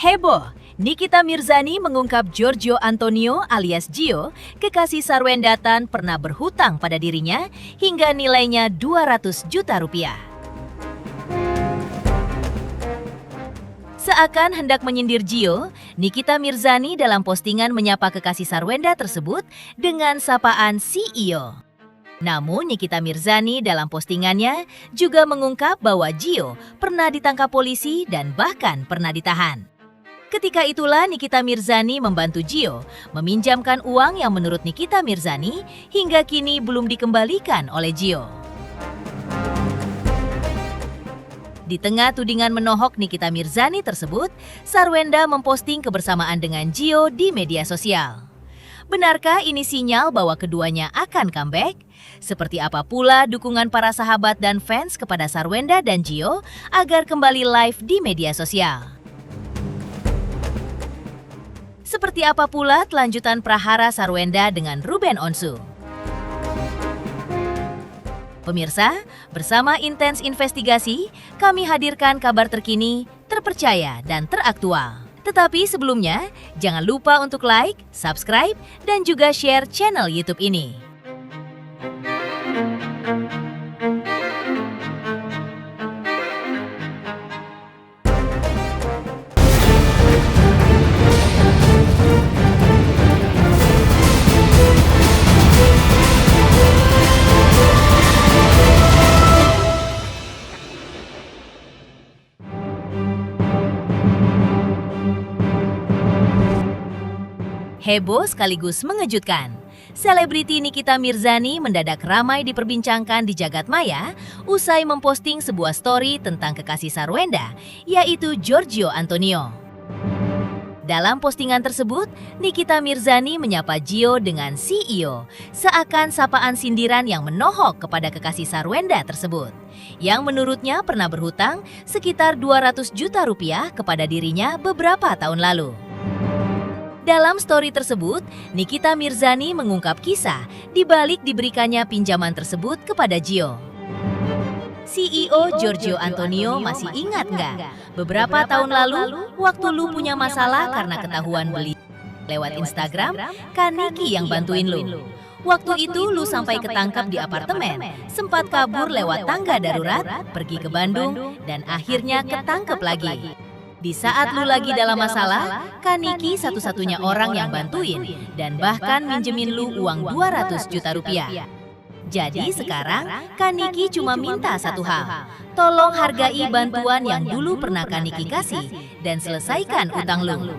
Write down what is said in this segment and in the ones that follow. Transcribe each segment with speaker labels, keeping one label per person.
Speaker 1: Heboh, Nikita Mirzani mengungkap Giorgio Antonio alias Gio, kekasih Sarwenda Tan pernah berhutang pada dirinya hingga nilainya 200 juta rupiah. Seakan hendak menyindir Gio, Nikita Mirzani dalam postingan menyapa kekasih Sarwenda tersebut dengan sapaan CEO. Namun Nikita Mirzani dalam postingannya juga mengungkap bahwa Gio pernah ditangkap polisi dan bahkan pernah ditahan. Ketika itulah Nikita Mirzani membantu Gio meminjamkan uang yang menurut Nikita Mirzani hingga kini belum dikembalikan oleh Gio. Di tengah tudingan menohok Nikita Mirzani tersebut, Sarwenda memposting kebersamaan dengan Gio di media sosial. Benarkah ini sinyal bahwa keduanya akan comeback? Seperti apa pula dukungan para sahabat dan fans kepada Sarwenda dan Gio agar kembali live di media sosial? Seperti apa pula kelanjutan prahara Sarwenda dengan Ruben Onsu? Pemirsa, bersama Intens Investigasi, kami hadirkan kabar terkini, terpercaya, dan teraktual. Tetapi sebelumnya, jangan lupa untuk like, subscribe, dan juga share channel YouTube ini. Heboh sekaligus mengejutkan. Selebriti Nikita Mirzani mendadak ramai diperbincangkan di jagat maya usai memposting sebuah story tentang kekasih Sarwenda, yaitu Giorgio Antonio. Dalam postingan tersebut, Nikita Mirzani menyapa Gio dengan CEO, seakan sapaan sindiran yang menohok kepada kekasih Sarwenda tersebut, yang menurutnya pernah berhutang sekitar 200 juta rupiah kepada dirinya beberapa tahun lalu. Dalam story tersebut, Nikita Mirzani mengungkap kisah di balik diberikannya pinjaman tersebut kepada Gio. CEO Giorgio Antonio masih ingat nggak? Beberapa tahun lalu, waktu lu punya masalah karena ketahuan beli lewat Instagram, kan Niki yang bantuin lu. Waktu itu lu sampai ketangkap di apartemen, sempat kabur lewat tangga darurat, pergi ke Bandung, dan akhirnya ketangkep lagi. Di saat lu lagi dalam masalah, kan Niki satu-satunya orang yang bantuin dan bahkan minjemin lu uang 200 juta rupiah. Jadi sekarang, kan Niki cuma minta satu hal. Tolong hargai bantuan yang dulu pernah kan Niki kasih dan selesaikan utang lu.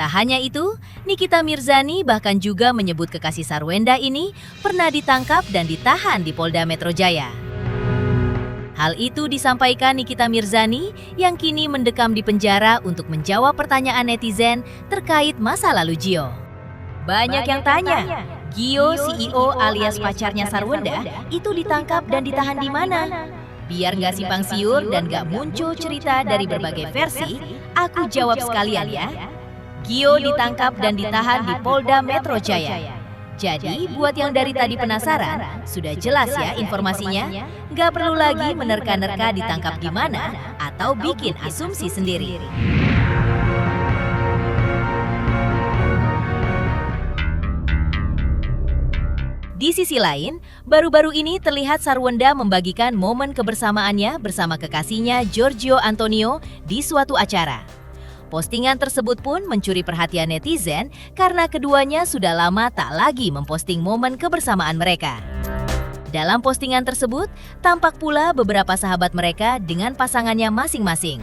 Speaker 1: Tak hanya itu, Nikita Mirzani bahkan juga menyebut kekasih Sarwenda ini pernah ditangkap dan ditahan di Polda Metro Jaya. Hal itu disampaikan Nikita Mirzani yang kini mendekam di penjara untuk menjawab pertanyaan netizen terkait masa lalu Gio. Banyak yang tanya, Gio CEO alias pacarnya Sarwenda itu ditangkap dan ditahan di mana? Biar nggak simpang siur dan nggak muncul cerita dari berbagai versi, aku jawab sekalian ya. Gio ditangkap dan ditahan di Polda Metro Jaya. Jadi, buat yang dari tadi penasaran, sudah jelas ya informasinya? Nggak perlu lagi menerka-nerka ditangkap di mana atau bikin asumsi sendiri. Di sisi lain, baru-baru ini terlihat Sarwenda membagikan momen kebersamaannya bersama kekasihnya Giorgio Antonio di suatu acara. Postingan tersebut pun mencuri perhatian netizen karena keduanya sudah lama tak lagi memposting momen kebersamaan mereka. Dalam postingan tersebut, tampak pula beberapa sahabat mereka dengan pasangannya masing-masing.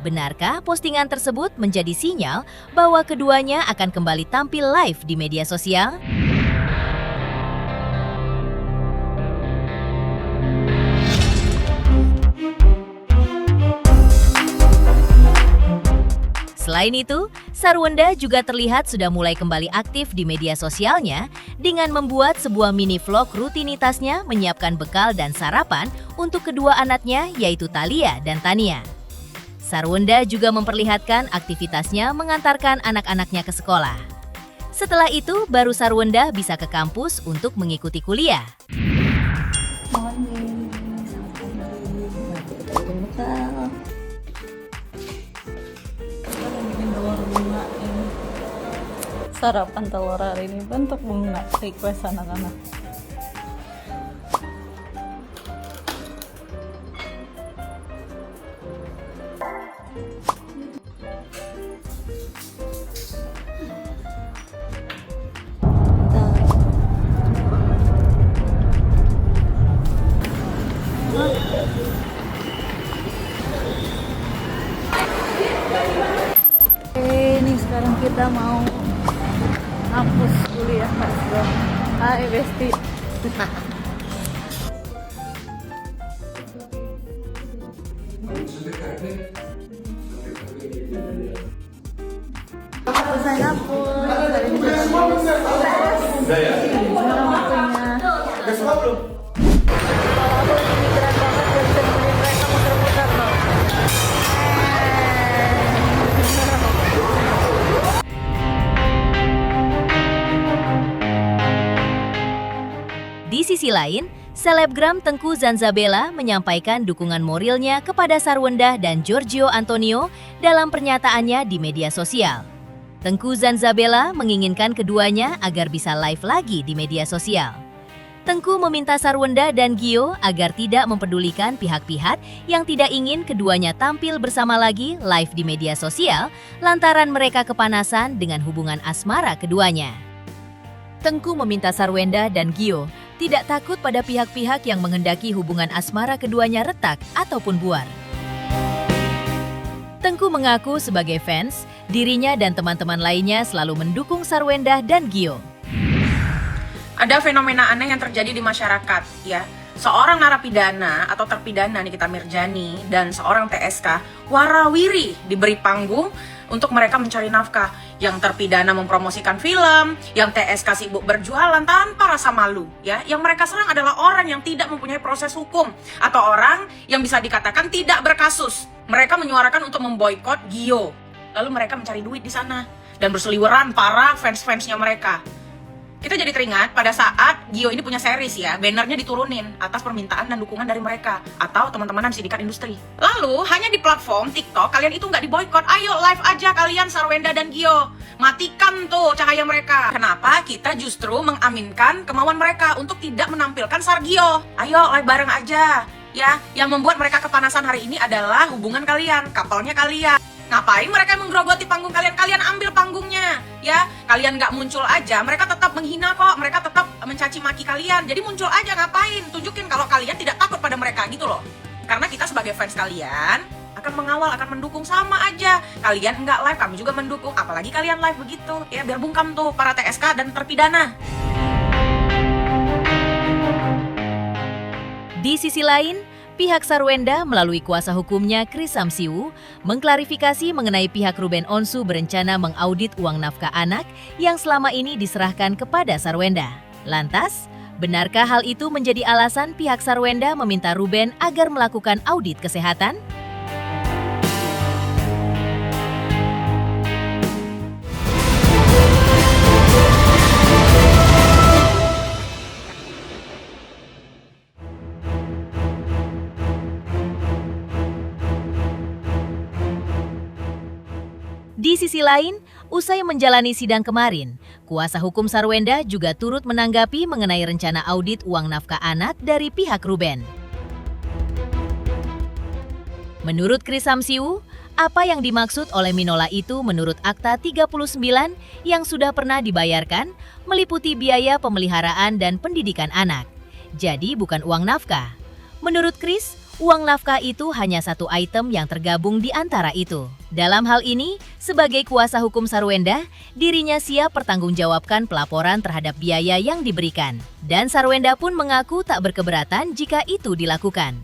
Speaker 1: Benarkah postingan tersebut menjadi sinyal bahwa keduanya akan kembali tampil live di media sosial? Selain itu, Sarwenda juga terlihat sudah mulai kembali aktif di media sosialnya dengan membuat sebuah mini vlog rutinitasnya menyiapkan bekal dan sarapan untuk kedua anaknya yaitu Thalia dan Tania. Sarwenda juga memperlihatkan aktivitasnya mengantarkan anak-anaknya ke sekolah. Setelah itu, baru Sarwenda bisa ke kampus untuk mengikuti kuliah.
Speaker 2: Sarapan telur hari ini bentuk bunga request anak-anak. Ini sekarang kita mau hapus kuliah Mas Bro. Hai Besti. Selesai hapus. Hari ini udah ya? Sekarang waktunya. Udah semua belum? Kalau aku lagi mikiran banget gak bisa nemenin mereka muter-muter loh.
Speaker 1: Di sisi lain, selebgram Tengku Zanzabella menyampaikan dukungan moralnya kepada Sarwenda dan Giorgio Antonio dalam pernyataannya di media sosial. Tengku Zanzabella menginginkan keduanya agar bisa live lagi di media sosial. Tengku meminta Sarwenda dan Gio agar tidak mempedulikan pihak-pihak yang tidak ingin keduanya tampil bersama lagi live di media sosial lantaran mereka kepanasan dengan hubungan asmara keduanya. Tengku meminta Sarwenda dan Gio tidak takut pada pihak-pihak yang menghendaki hubungan asmara keduanya retak ataupun buar. Tengku mengaku sebagai fans, dirinya dan teman-teman lainnya selalu mendukung Sarwenda dan Gio.
Speaker 3: Ada fenomena aneh yang terjadi di masyarakat, ya. Seorang narapidana atau terpidana Nikita Mirzani dan seorang TSK warawiri diberi panggung untuk mereka mencari nafkah. Yang terpidana mempromosikan film, yang TSK sibuk berjualan tanpa rasa malu, ya. Yang mereka serang adalah orang yang tidak mempunyai proses hukum atau orang yang bisa dikatakan tidak berkasus. Mereka menyuarakan untuk memboikot Gio. Lalu mereka mencari duit di sana dan berseliweran para fans-fansnya mereka. Kita jadi teringat pada saat Gio ini punya series ya, bannernya diturunin atas permintaan dan dukungan dari mereka atau teman-teman sindikat industri. Lalu hanya di platform TikTok kalian itu nggak diboykot, ayo live aja kalian Sarwenda dan Gio, matikan tuh cahaya mereka. Kenapa kita justru mengaminkan kemauan mereka untuk tidak menampilkan Sargio? Ayo live bareng aja ya. Yang membuat mereka kepanasan hari ini adalah hubungan kalian, couple-nya kalian. Ngapain mereka menggerogoti panggung kalian? Kalian ambil panggungnya, ya. Kalian nggak muncul aja, mereka tetap menghina kok. Mereka tetap mencaci maki kalian. Jadi muncul aja, ngapain? Tunjukin kalau kalian tidak takut pada mereka, gitu loh. Karena kita sebagai fans kalian akan mengawal, akan mendukung sama aja. Kalian nggak live, kami juga mendukung. Apalagi kalian live begitu, ya. Biar bungkam tuh para TSK dan terpidana.
Speaker 1: Di sisi lain, pihak Sarwenda melalui kuasa hukumnya Chris Samsiu mengklarifikasi mengenai pihak Ruben Onsu berencana mengaudit uang nafkah anak yang selama ini diserahkan kepada Sarwenda. Lantas, benarkah hal itu menjadi alasan pihak Sarwenda meminta Ruben agar melakukan audit kesehatan? Di sisi lain, usai menjalani sidang kemarin, kuasa hukum Sarwenda juga turut menanggapi mengenai rencana audit uang nafkah anak dari pihak Ruben. Menurut Chris Samsiu, apa yang dimaksud oleh Minola itu menurut Akta 39 yang sudah pernah dibayarkan meliputi biaya pemeliharaan dan pendidikan anak. Jadi bukan uang nafkah. Menurut Chris, uang nafkah itu hanya satu item yang tergabung di antara itu. Dalam hal ini, sebagai kuasa hukum Sarwenda, dirinya siap pertanggungjawabkan pelaporan terhadap biaya yang diberikan. Dan Sarwenda pun mengaku tak berkeberatan jika itu dilakukan.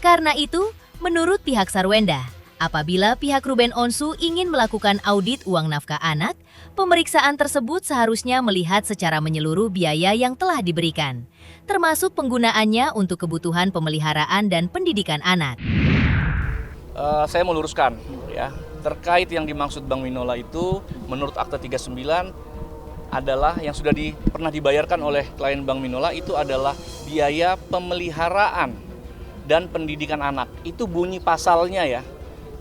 Speaker 1: Karena itu, menurut pihak Sarwenda, apabila pihak Ruben Onsu ingin melakukan audit uang nafkah anak, pemeriksaan tersebut seharusnya melihat secara menyeluruh biaya yang telah diberikan, termasuk penggunaannya untuk kebutuhan pemeliharaan dan pendidikan anak.
Speaker 4: Saya meluruskan ya, terkait yang dimaksud Bang Minola itu menurut Akta 39 adalah yang sudah pernah dibayarkan oleh klien Bang Minola itu adalah biaya pemeliharaan dan pendidikan anak. Itu bunyi pasalnya ya.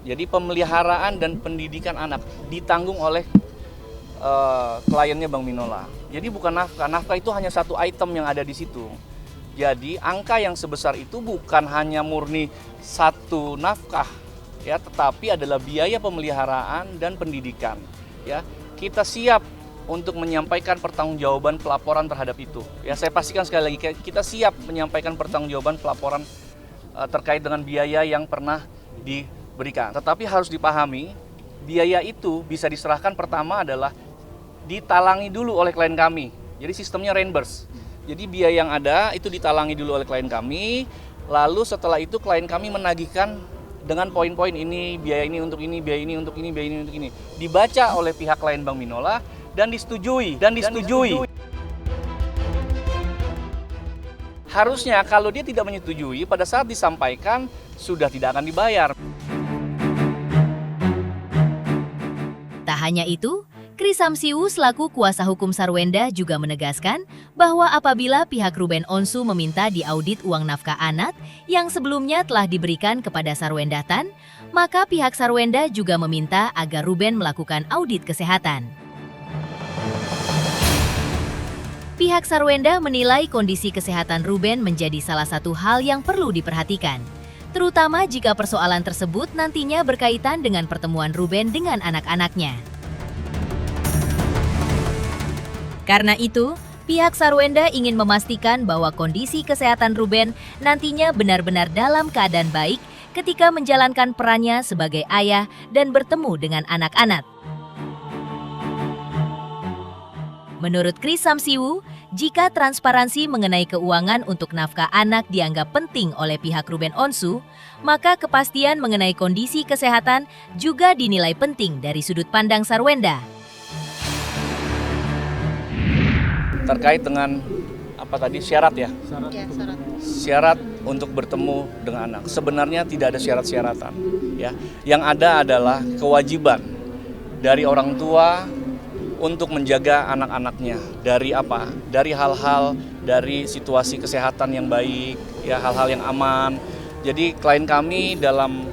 Speaker 4: Jadi pemeliharaan dan pendidikan anak ditanggung oleh kliennya Bang Minola. Jadi bukan nafkah. Nafkah itu hanya satu item yang ada di situ. Jadi angka yang sebesar itu bukan hanya murni satu nafkah ya, tetapi adalah biaya pemeliharaan dan pendidikan ya. Kita siap untuk menyampaikan pertanggungjawaban pelaporan terhadap itu. Ya, saya pastikan sekali lagi kita siap menyampaikan pertanggungjawaban pelaporan terkait dengan biaya yang pernah diberikan. Tetapi harus dipahami, biaya itu bisa diserahkan pertama adalah ditalangi dulu oleh klien kami. Jadi sistemnya reimburse. Jadi biaya yang ada itu ditalangi dulu oleh klien kami, lalu setelah itu klien kami menagihkan dengan poin-poin ini, biaya ini untuk ini, biaya ini untuk ini, biaya ini untuk ini. Dibaca oleh pihak klien Bang Minola dan disetujui. Harusnya kalau dia tidak menyetujui, pada saat disampaikan sudah tidak akan dibayar.
Speaker 1: Tak hanya itu, Kris Samsiu selaku kuasa hukum Sarwenda juga menegaskan bahwa apabila pihak Ruben Onsu meminta diaudit uang nafkah anak yang sebelumnya telah diberikan kepada Sarwenda Tan, maka pihak Sarwenda juga meminta agar Ruben melakukan audit kesehatan. Pihak Sarwenda menilai kondisi kesehatan Ruben menjadi salah satu hal yang perlu diperhatikan, terutama jika persoalan tersebut nantinya berkaitan dengan pertemuan Ruben dengan anak-anaknya. Karena itu, pihak Sarwenda ingin memastikan bahwa kondisi kesehatan Ruben nantinya benar-benar dalam keadaan baik ketika menjalankan perannya sebagai ayah dan bertemu dengan anak-anak. Menurut Kris Samsiu, jika transparansi mengenai keuangan untuk nafkah anak dianggap penting oleh pihak Ruben Onsu, maka kepastian mengenai kondisi kesehatan juga dinilai penting dari sudut pandang Sarwenda.
Speaker 4: Terkait dengan syarat ya? Syarat untuk bertemu dengan anak. Sebenarnya tidak ada syarat-syaratan ya. Yang ada adalah kewajiban dari orang tua untuk menjaga anak-anaknya dari apa? Dari hal-hal, dari situasi kesehatan yang baik, ya, hal-hal yang aman. Jadi klien kami dalam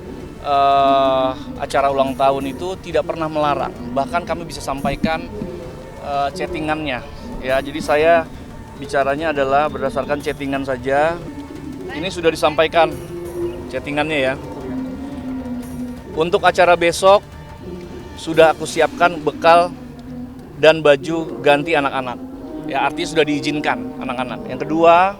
Speaker 4: acara ulang tahun itu tidak pernah melarang. Bahkan kami bisa sampaikan chattingannya. Ya, jadi saya bicaranya adalah berdasarkan chattingan saja. Ini sudah disampaikan chattingannya ya. Untuk acara besok sudah aku siapkan bekal dan baju ganti anak-anak. Ya, artinya sudah diizinkan anak-anak. Yang kedua,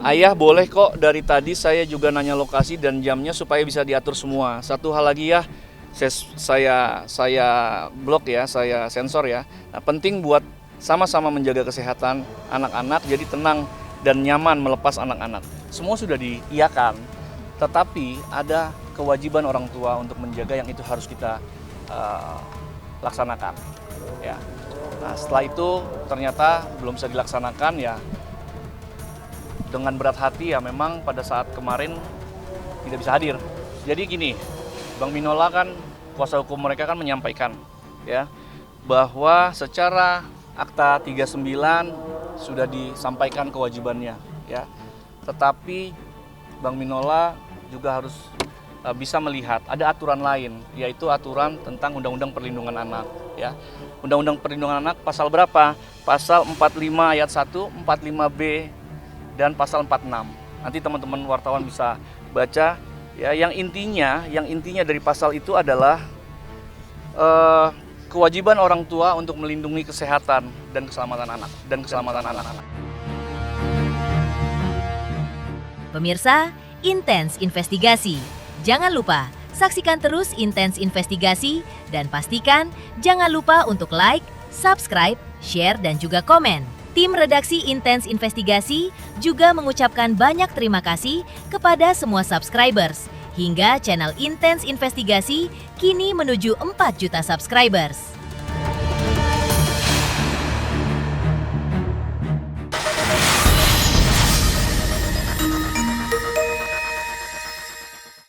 Speaker 4: ayah boleh kok dari tadi saya juga nanya lokasi dan jamnya supaya bisa diatur semua. Satu hal lagi ya, saya blok ya, saya sensor ya. Nah, penting buat sama-sama menjaga kesehatan anak-anak, jadi tenang dan nyaman melepas anak-anak. Semua sudah diiyakan, tetapi ada kewajiban orang tua untuk menjaga yang itu harus kita laksanakan. Ya. Nah, setelah itu ternyata belum bisa dilaksanakan ya. Dengan berat hati ya, memang pada saat kemarin tidak bisa hadir. Jadi gini, Bang Minola kan, kuasa hukum mereka kan menyampaikan ya bahwa secara Akta 39 sudah disampaikan kewajibannya ya. Tetapi Bang Minola juga harus bisa melihat ada aturan lain, yaitu aturan tentang Undang-Undang Perlindungan Anak ya. Undang-Undang Perlindungan Anak pasal berapa? Pasal 45 ayat 1, 45B dan pasal 46. Nanti teman-teman wartawan bisa baca. Ya, yang intinya dari pasal itu adalah kewajiban orang tua untuk melindungi kesehatan dan keselamatan anak.
Speaker 1: Pemirsa, Intens Investigasi. Jangan lupa saksikan terus Intens Investigasi dan pastikan jangan lupa untuk like, subscribe, share dan juga komen. Tim redaksi Intens Investigasi juga mengucapkan banyak terima kasih kepada semua subscribers, hingga channel Intens Investigasi kini menuju 4 juta subscribers.